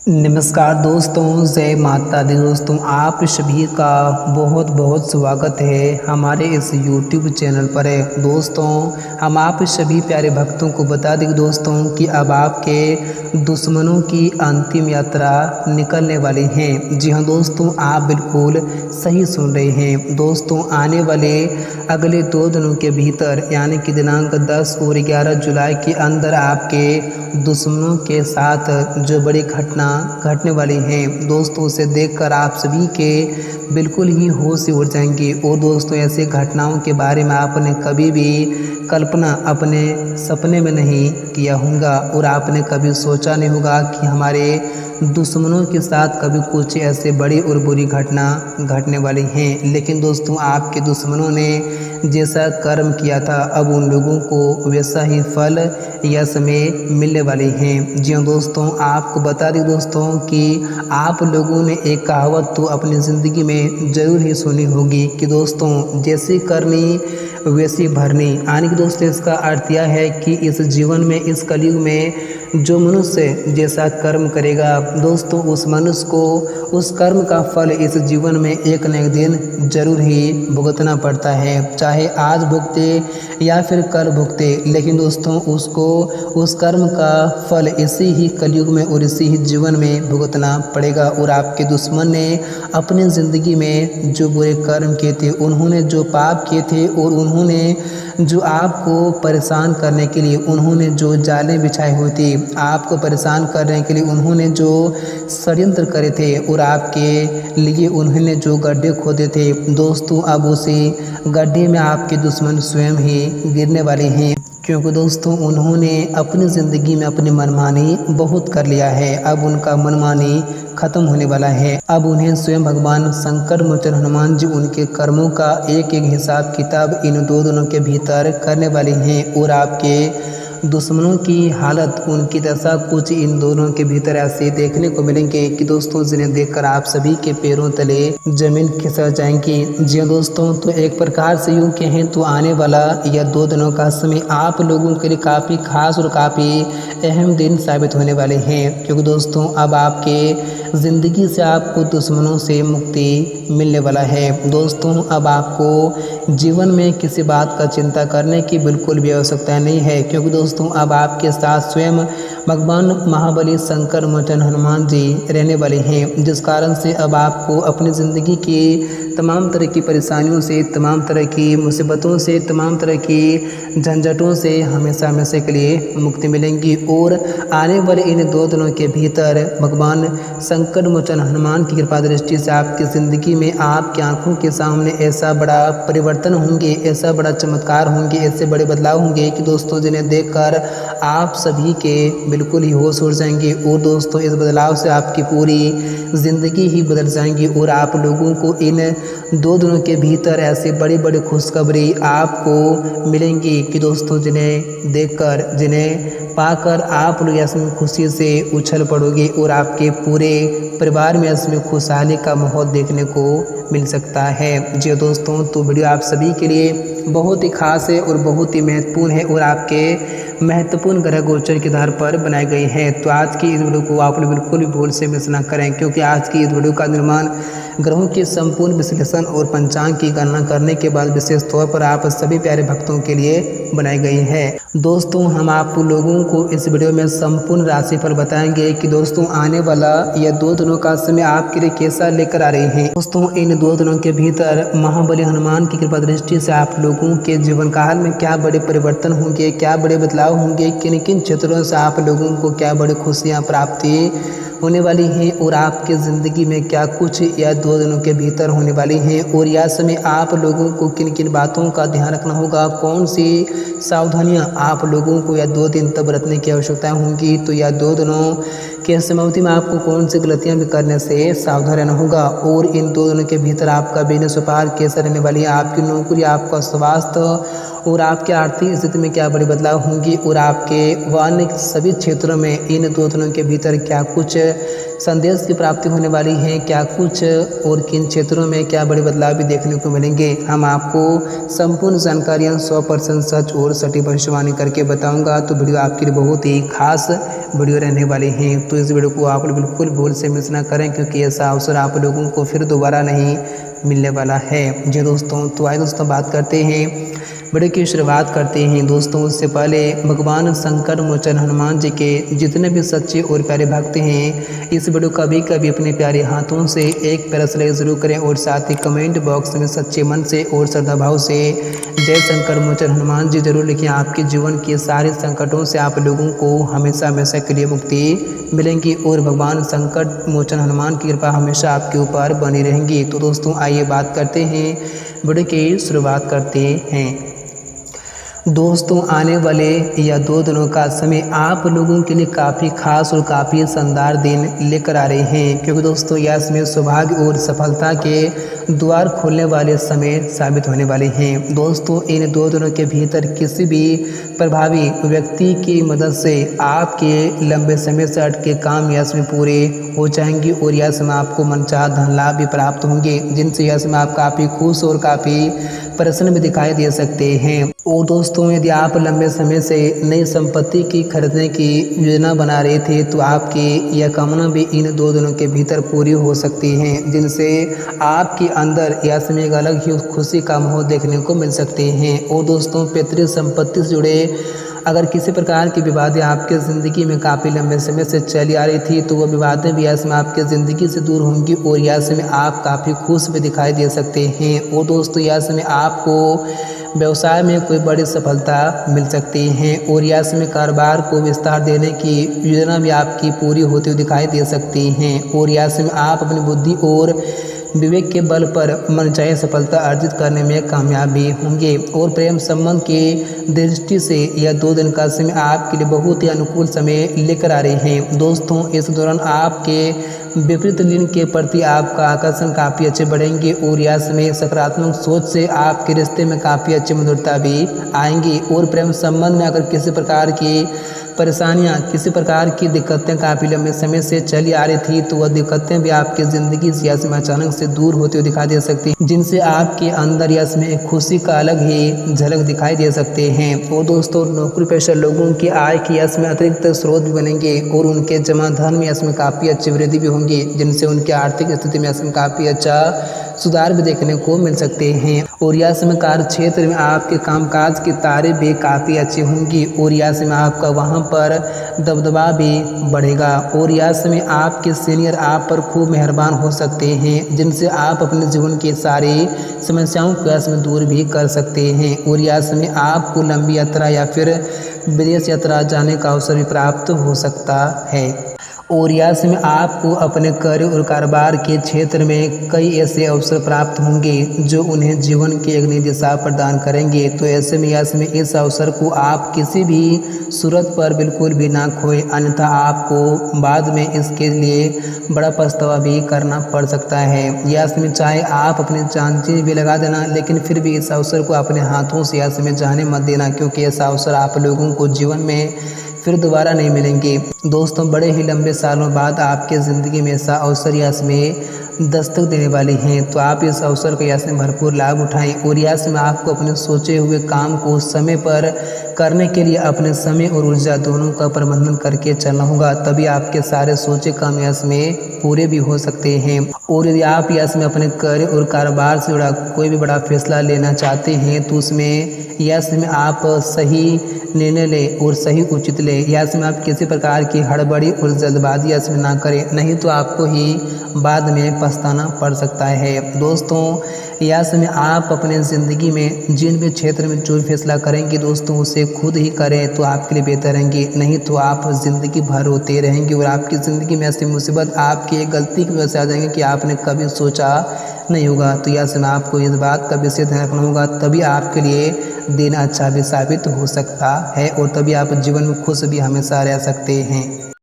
नमस्कार दोस्तों, जय माता दी। दोस्तों आप सभी का बहुत बहुत स्वागत है हमारे इस YouTube चैनल पर। दोस्तों हम आप सभी प्यारे भक्तों को बता दें दोस्तों कि अब आपके दुश्मनों की अंतिम यात्रा निकलने वाली है। जी हाँ दोस्तों, आप बिल्कुल सही सुन रहे हैं। दोस्तों आने वाले अगले 2 दिनों के भीतर यानी कि दिनांक 10 और 11 जुलाई के अंदर आपके दुश्मनों के साथ जो बड़ी घटना घटने वाली है दोस्तों, उसे देखकर आप सभी के बिल्कुल ही होश उड़ जाएंगे। और दोस्तों ऐसी घटनाओं के बारे में आपने कभी भी कल्पना अपने सपने में नहीं किया होगा और आपने कभी सोचा नहीं होगा कि हमारे दुश्मनों के साथ कभी कुछ ऐसे बड़ी और बुरी घटना घटने वाली हैं। लेकिन दोस्तों आपके दुश्मनों ने जैसा कर्म किया था अब उन लोगों को वैसा ही फल या समय मिलने वाले हैं। जी हाँ दोस्तों, आपको बता दें दोस्तों कि आप लोगों ने एक कहावत तो अपनी ज़िंदगी में ज़रूर ही सुनी होगी कि दोस्तों जैसी करनी वैसी भरनी। यानी कि दोस्तों इसका अर्थ यह है कि इस जीवन में, इस कलयुग में जो मनुष्य जैसा कर्म करेगा दोस्तों, उस मनुष्य को उस कर्म का फल इस जीवन में एक न एक दिन जरूर ही भुगतना पड़ता है। चाहे आज भुगते या फिर कल भुगते, लेकिन दोस्तों उसको उस कर्म का फल इसी ही कलयुग में और इसी ही जीवन में भुगतना पड़ेगा। और आपके दुश्मन ने अपनी ज़िंदगी में जो बुरे कर्म किए थे, उन्होंने जो पाप किए थे और उन्होंने जो आपको परेशान करने के लिए उन्होंने जो जालें बिछाई हुई थी, आपको परेशान करने के लिए उन्होंने जो षड्यंत्र करे थे और आपके लिए उन्होंने जो गड्ढे खोदे थे दोस्तों, अब उसी गड्ढे में आपके दुश्मन स्वयं ही गिरने वाले हैं। क्योंकि दोस्तों उन्होंने अपनी ज़िंदगी में अपनी मनमानी बहुत कर लिया है। अब उनका मनमानी खत्म होने वाला है। अब उन्हें स्वयं भगवान संकट मोचन हनुमान जी उनके कर्मों का एक एक हिसाब किताब इन 2 दिनों के भीतर करने वाले हैं। और आपके दुश्मनों की हालत, उनकी दशा कुछ इन दोनों के भीतर ऐसे देखने को मिलेंगे कि दोस्तों जिन्हें देखकर आप सभी के पैरों तले जमीन खिसक जाएंगी। जी हाँ दोस्तों, तो एक प्रकार से यूँ कहें तो आने वाला यह 2 दिनों का समय आप लोगों के लिए काफ़ी खास और काफ़ी अहम दिन साबित होने वाले हैं। क्योंकि दोस्तों अब आपके ज़िंदगी से आपको दुश्मनों से मुक्ति मिलने वाला है। दोस्तों अब आपको जीवन में किसी बात का चिंता करने की बिल्कुल भी आवश्यकता नहीं है। क्योंकि दोस्तों अब आपके साथ स्वयं भगवान महाबली संकट मोचन हनुमान जी रहने वाले हैं, जिस कारण से अब आपको अपनी ज़िंदगी की तमाम तरह की परेशानियों से, तमाम तरह की मुसीबतों से, तमाम तरह की झंझटों से हमेशा हमेशा के लिए मुक्ति मिलेंगी। और आने वाले इन 2 दिनों के भीतर भगवान संकट मोचन हनुमान की कृपा दृष्टि से आपकी ज़िंदगी में आपकी आंखों के सामने ऐसा बड़ा परिवर्तन होंगे, ऐसा बड़ा चमत्कार होंगे, ऐसे बड़े बदलाव होंगे कि दोस्तों जिन्हें देखकर आप सभी के बिल्कुल ही होश उड़ जाएंगे। और दोस्तों इस बदलाव से आपकी पूरी ज़िंदगी ही बदल जाएंगी और आप लोगों को इन 2 दिनों के भीतर ऐसे बड़ी बड़ी खुशखबरी आपको मिलेंगी कि दोस्तों जिन्हें देखकर, जिन्हें पाकर आप लोग इसमें खुशी से उछल पड़ोगे और आपके पूरे परिवार में इसमें खुशहाली का माहौल देखने को मिल सकता है। जी दोस्तों, तो वीडियो आप सभी के लिए बहुत ही खास है और बहुत ही महत्वपूर्ण है और आपके महत्वपूर्ण ग्रह गोचर के आधार पर बनाई गई है। तो आज की इस वीडियो को आप लोग बिल्कुल भी भूल से मिस ना करें, क्योंकि आज की इस वीडियो का निर्माण ग्रहों के संपूर्ण विश्लेषण और पंचांग की गणना करने के बाद विशेष तौर पर आप सभी प्यारे भक्तों के लिए बनाई गई है। दोस्तों हम आप लोगों को इस वीडियो में संपूर्ण राशिफल बताएंगे कि दोस्तों आने वाला यह 2 दिनों का समय आपके लिए कैसा लेकर आ रही है। दोस्तों इन 2 दिनों के भीतर महाबली हनुमान की कृपा दृष्टि से आप लोगों के जीवन काल में क्या बड़े परिवर्तन होंगे, क्या बड़े बदलाव होंगे, किन किन क्षेत्रों से आप लोगों को क्या बड़ी खुशियाँ प्राप्ति होने वाली हैं और आपके ज़िंदगी में क्या कुछ या 2 दिनों के भीतर होने वाली हैं। और यह समय आप लोगों को किन किन बातों का ध्यान रखना होगा, कौन सी सावधानियां आप लोगों को या 2 दिन तक बरतने की आवश्यकता होंगी। तो यह 2 दिनों के समाप्ति में आपको कौन सी गलतियां भी करने से सावधान रहना होगा। और इन 2 दिनों के भीतर आपका बिजनेस व्यापार कैसा रहने वाली है, आपकी नौकरी, आपका स्वास्थ्य और आपके आर्थिक स्थिति में क्या बड़े बदलाव होंगी और आपके वाणिज्य सभी क्षेत्रों में इन 2 दिनों के भीतर क्या कुछ संदेश की प्राप्ति होने वाली है, क्या कुछ और किन क्षेत्रों में क्या बड़े बदलाव भी देखने को मिलेंगे। हम आपको संपूर्ण जानकारियाँ 100% सच और सटीक भविष्यवाणी करके बताऊंगा। तो वीडियो आपके लिए बहुत ही खास वीडियो रहने वाली है, तो इस वीडियो को आप लोग बिल्कुल भूल से मिस ना करें, क्योंकि ऐसा अवसर आप लोगों को फिर दोबारा नहीं मिलने वाला है। जी दोस्तों, तो आइए दोस्तों बात करते हैं, वीडियो की शुरुआत करते हैं। दोस्तों उससे पहले भगवान संकट मोचन हनुमान जी के जितने भी सच्चे और प्यारे भक्त हैं, इस वीडियो को कभी अपने प्यारे हाथों से एक प्यारा सा लाइक जरूर करें और साथ ही कमेंट बॉक्स में सच्चे मन से और श्रद्धा भाव से जय संकट मोचन हनुमान जी जरूर लिखें। आपके जीवन के सारे संकटों से आप लोगों को हमेशा हमेशा के लिए मुक्ति मिलेंगी और भगवान संकट मोचन हनुमान की कृपा हमेशा आपके ऊपर बनी रहेंगी। तो दोस्तों आइए बात करते हैं, वीडियो की शुरुआत करते हैं। दोस्तों आने वाले या 2 दिनों का समय आप लोगों के लिए काफ़ी खास और काफ़ी शानदार दिन लेकर आ रहे हैं, क्योंकि दोस्तों यह समय सौभाग्य और सफलता के द्वार खोलने वाले समय साबित होने वाले हैं। दोस्तों इन 2 दिनों के भीतर किसी भी प्रभावी व्यक्ति की मदद से आपके लंबे समय से अटके काम यह समय पूरे हो जाएंगे और यह समय आपको मनचाहा धन लाभ भी प्राप्त होंगे, जिनसे यह समय आप काफ़ी खुश और काफ़ी प्रसन्न भी दिखाई दे सकते हैं। और दोस्तों यदि आप लंबे समय से नई संपत्ति की खरीदने की योजना बना रहे थे, तो आपकी यह कामना भी इन 2 दिनों के भीतर पूरी हो सकती है, जिनसे आपके अंदर यह समय एक अलग ही खुशी का माहौल देखने को मिल सकते हैं। और दोस्तों पैतृक संपत्ति से जुड़े अगर किसी प्रकार की विवादें आपके ज़िंदगी में काफ़ी लंबे समय से चली आ रही थी, तो वह विवादें भी यह समय आपके ज़िंदगी से दूर होंगी और यह समय आप काफ़ी खुश भी दिखाई दे सकते हैं। और दोस्तों यह समय आपको व्यवसाय में कोई बड़ी सफलता मिल सकती है और यह समय कारोबार को विस्तार देने की योजना भी आपकी पूरी होती हुई दिखाई दे सकती हैं और यह समय आप अपनी बुद्धि और विवेक के बल पर मनचाही सफलता अर्जित करने में कामयाब भी होंगे। और प्रेम संबंध की दृष्टि से यह 2 दिन का समय आपके लिए बहुत ही अनुकूल समय लेकर आ रहे हैं। दोस्तों इस दौरान आपके विपरीत लिंग के प्रति आपका आकर्षण काफ़ी अच्छे बढ़ेंगे और यह समय सकारात्मक सोच से आपके रिश्ते में काफ़ी अच्छी मधुरता भी आएंगी। और प्रेम संबंध में अगर किसी प्रकार की परेशानियां, किसी प्रकार की दिक्कतें काफ़ी लंबे समय से चली आ रही थी, तो वह दिक्कतें भी आपकी ज़िंदगी से यह अचानक से दूर होते हुए दिखाई दे सकती हैं, जिनसे आपके अंदर यह समय एक खुशी का अलग ही झलक दिखाई दे सकते हैं। और दोस्तों नौकरी पेशा लोगों की आय की यह समय अतिरिक्त स्रोत भी बनेंगे और उनके जमा धन में इसमें काफ़ी अच्छी वृद्धि भी होंगी, जिनसे उनकी आर्थिक स्थिति में इसमें काफ़ी अच्छा सुधार भी देखने को मिल सकते हैं। और यह समय कार्य क्षेत्र में आपके कामकाज की तारीफ भी काफ़ी अच्छी होंगी और यह समय आपका वहाँ पर दबदबा भी बढ़ेगा और यह समय आपके सीनियर आप पर खूब मेहरबान हो सकते हैं, जिनसे आप अपने जीवन की सारी समस्याओं को यह समय दूर भी कर सकते हैं। और यह समय आपको लंबी यात्रा या फिर विदेश यात्रा जाने का अवसर भी प्राप्त हो सकता है और यह समय आपको अपने कार्य और कारोबार के क्षेत्र में कई ऐसे अवसर प्राप्त होंगे जो उन्हें जीवन की एक नई दिशा प्रदान करेंगे। तो ऐसे में यह समय इस अवसर को आप किसी भी सूरत पर बिल्कुल भी ना खोएं, अन्यथा आपको बाद में इसके लिए बड़ा पछतावा भी करना पड़ सकता है। यह समय चाहे आप अपनी जान भी लगा देना, लेकिन फिर भी इस अवसर को अपने हाथों से यह समय जाने मत देना, क्योंकि ऐसा अवसर आप लोगों को जीवन में फिर दोबारा नहीं मिलेंगे। दोस्तों बड़े ही लंबे सालों बाद आपके ज़िंदगी में ऐसा अवसर या समय दस्तक देने वाली हैं, तो आप इस अवसर को यहाँ से भरपूर लाभ उठाएं और यहाँ से आपको अपने सोचे हुए काम को समय पर करने के लिए अपने समय और ऊर्जा दोनों का प्रबंधन करके चलना होगा, तभी आपके सारे सोचे काम यश में पूरे भी हो सकते हैं। और यदि आप यश में अपने कार्य और कारोबार से जुड़ा कोई भी बड़ा फैसला लेना चाहते हैं, तो उसमें यश में आप सही निर्णय लें और सही उचित लें। यश में आप किसी प्रकार की हड़बड़ी और जल्दबाजी यश में ना करें, नहीं तो आपको ही बाद में पछताना पड़ सकता है। दोस्तों यह समय आप अपने ज़िंदगी में जिन भी क्षेत्र में जो फैसला करेंगे दोस्तों उसे खुद ही करें, तो आपके लिए बेहतर रहेंगे, नहीं तो आप ज़िंदगी भर रोते रहेंगे और आपकी ज़िंदगी में ऐसी मुसीबत आपकी एक गलती की वजह से आ जाएंगे कि आपने कभी सोचा नहीं होगा। तो यह समय आपको इस बात का विशेष ध्यान रखना होगा, तभी आपके लिए दिन अच्छा भी साबित हो सकता है और तभी आप जीवन में खुश भी हमेशा रह सकते हैं।